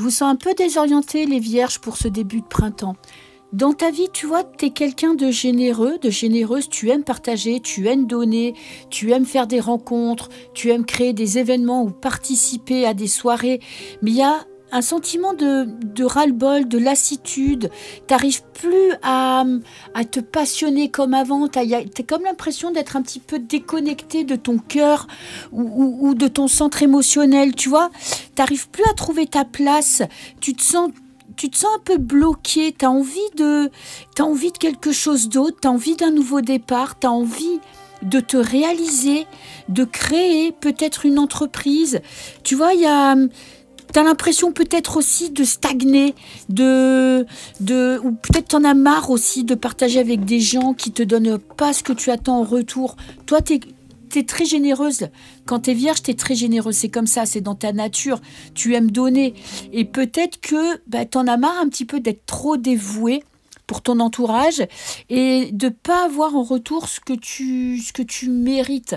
vous sens un peu désorientés, les vierges, pour ce début de printemps. Dans ta vie, tu vois, tu es quelqu'un de généreux, de généreuse, tu aimes partager, tu aimes donner, tu aimes faire des rencontres, tu aimes créer des événements ou participer à des soirées. Mais il y a un sentiment de ras-le-bol, de lassitude. Tu n'arrives plus à te passionner comme avant. Tu as comme l'impression d'être un petit peu déconnecté de ton cœur ou de ton centre émotionnel, tu vois. Tu n'arrives plus à trouver ta place. Tu te sens un peu bloqué, tu as envie de quelque chose d'autre, tu as envie d'un nouveau départ, tu as envie de te réaliser, de créer peut-être une entreprise. Tu vois, tu as l'impression peut-être aussi de stagner, ou peut-être tu en as marre aussi de partager avec des gens qui te donnent pas ce que tu attends en retour. Toi, tu es très généreuse. Quand tu es vierge, tu es très généreuse. C'est comme ça, c'est dans ta nature. Tu aimes donner. Et peut-être que tu en as marre un petit peu d'être trop dévouée pour ton entourage et de ne pas avoir en retour ce que tu mérites.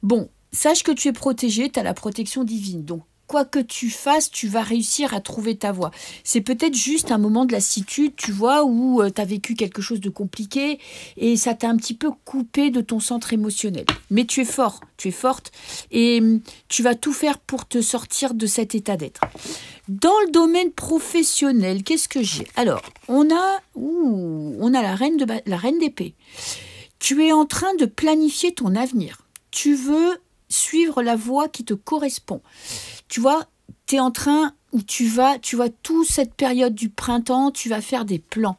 Bon, sache que tu es protégée, tu as la protection divine. Donc, quoi que tu fasses, tu vas réussir à trouver ta voie. C'est peut-être juste un moment de lassitude, tu vois, où tu as vécu quelque chose de compliqué et ça t'a un petit peu coupé de ton centre émotionnel. Mais tu es fort, tu es forte et tu vas tout faire pour te sortir de cet état d'être. Dans le domaine professionnel, qu'est-ce que j'ai? Alors, on a la reine d'épée. Tu es en train de planifier ton avenir. Tu veux suivre la voie qui te correspond. Tu vois, tu es en train où tu vois, toute cette période du printemps, tu vas faire des plans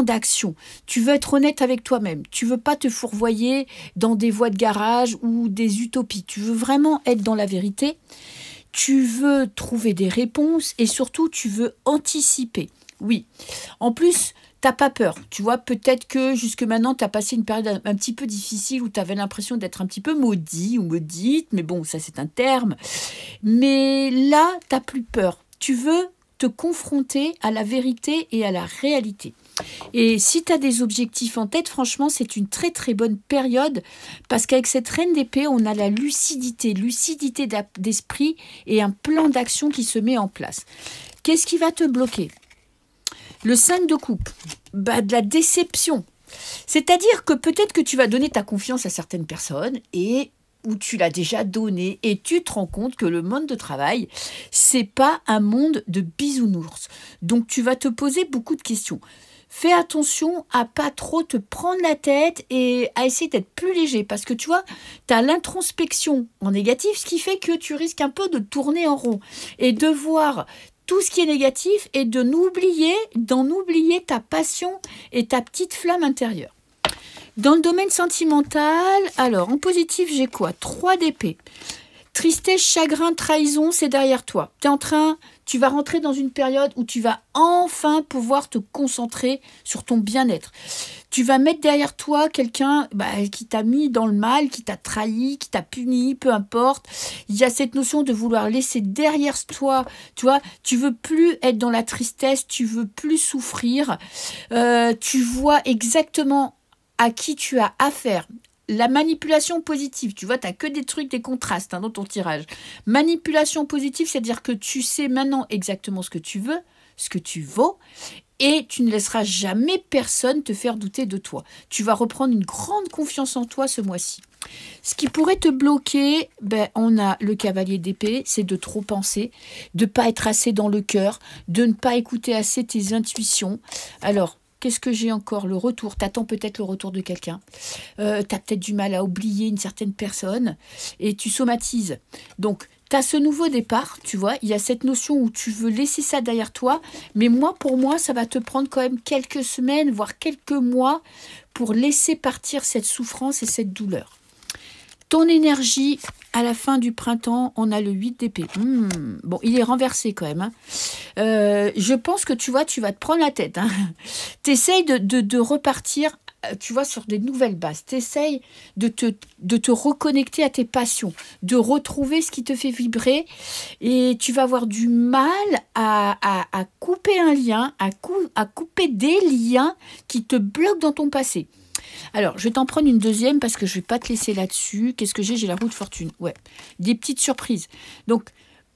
d'action. Tu veux être honnête avec toi-même. Tu veux pas te fourvoyer dans des voies de garage ou des utopies. Tu veux vraiment être dans la vérité. Tu veux trouver des réponses et surtout, tu veux anticiper. Oui. En plus, t'as pas peur. Tu vois, peut-être que jusque maintenant, tu as passé une période un petit peu difficile où tu avais l'impression d'être un petit peu maudit ou maudite. Mais bon, ça, c'est un terme. Mais là, tu n'as plus peur. Tu veux te confronter à la vérité et à la réalité. Et si tu as des objectifs en tête, franchement, c'est une très très bonne période parce qu'avec cette reine d'épée, on a la lucidité d'esprit et un plan d'action qui se met en place. Qu'est-ce qui va te bloquer? Le 5 de coupe, de la déception. C'est-à-dire que peut-être que tu vas donner ta confiance à certaines personnes et où tu l'as déjà donné et tu te rends compte que le monde de travail, c'est pas un monde de bisounours. Donc tu vas te poser beaucoup de questions. Fais attention à pas trop te prendre la tête et à essayer d'être plus léger parce que tu vois, tu as l'introspection en négatif, ce qui fait que tu risques un peu de tourner en rond et de voir tout ce qui est négatif et d'en oublier ta passion et ta petite flamme intérieure. Dans le domaine sentimental, alors en positif, j'ai quoi? 3 d'épée. Tristesse, chagrin, trahison, c'est derrière toi. Tu vas rentrer dans une période où tu vas enfin pouvoir te concentrer sur ton bien-être. Tu vas mettre derrière toi quelqu'un qui t'a mis dans le mal, qui t'a trahi, qui t'a puni, peu importe. Il y a cette notion de vouloir laisser derrière toi, tu vois, tu veux plus être dans la tristesse, tu veux plus souffrir. Tu vois exactement à qui tu as affaire. La manipulation positive, tu vois, tu n'as que des trucs, des contrastes dans ton tirage. Manipulation positive, c'est-à-dire que tu sais maintenant exactement ce que tu veux, ce que tu vaux, et tu ne laisseras jamais personne te faire douter de toi. Tu vas reprendre une grande confiance en toi ce mois-ci. Ce qui pourrait te bloquer, on a le cavalier d'épée, c'est de trop penser, de ne pas être assez dans le cœur, de ne pas écouter assez tes intuitions. Alors, qu'est-ce que j'ai encore? Le retour. Tu attends peut-être le retour de quelqu'un. Tu as peut-être du mal à oublier une certaine personne et tu somatises. Donc, tu as ce nouveau départ, tu vois. Il y a cette notion où tu veux laisser ça derrière toi. Mais pour moi, ça va te prendre quand même quelques semaines, voire quelques mois pour laisser partir cette souffrance et cette douleur. Ton énergie, à la fin du printemps, on a le 8 d'épée. Bon, il est renversé quand même. Je pense que tu vas te prendre la tête. Tu essayes de repartir, tu vois, sur des nouvelles bases. Tu essayes de te reconnecter à tes passions, de retrouver ce qui te fait vibrer. Et tu vas avoir du mal à couper un lien, à couper des liens qui te bloquent dans ton passé. Alors, je vais t'en prendre une deuxième parce que je ne vais pas te laisser là-dessus. Qu'est-ce que j'ai? J'ai la roue de fortune. Ouais, des petites surprises. Donc,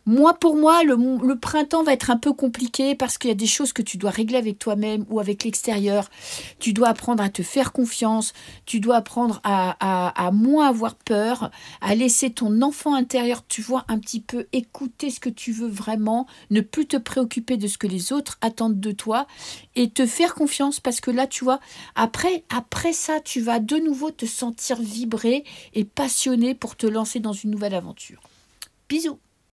Moi, pour moi, le printemps va être un peu compliqué parce qu'il y a des choses que tu dois régler avec toi-même ou avec l'extérieur. Tu dois apprendre à te faire confiance, tu dois apprendre à moins avoir peur, à laisser ton enfant intérieur, tu vois, un petit peu écouter ce que tu veux vraiment, ne plus te préoccuper de ce que les autres attendent de toi et te faire confiance parce que là, tu vois, après ça, tu vas de nouveau te sentir vibrer et passionné pour te lancer dans une nouvelle aventure. Bisous!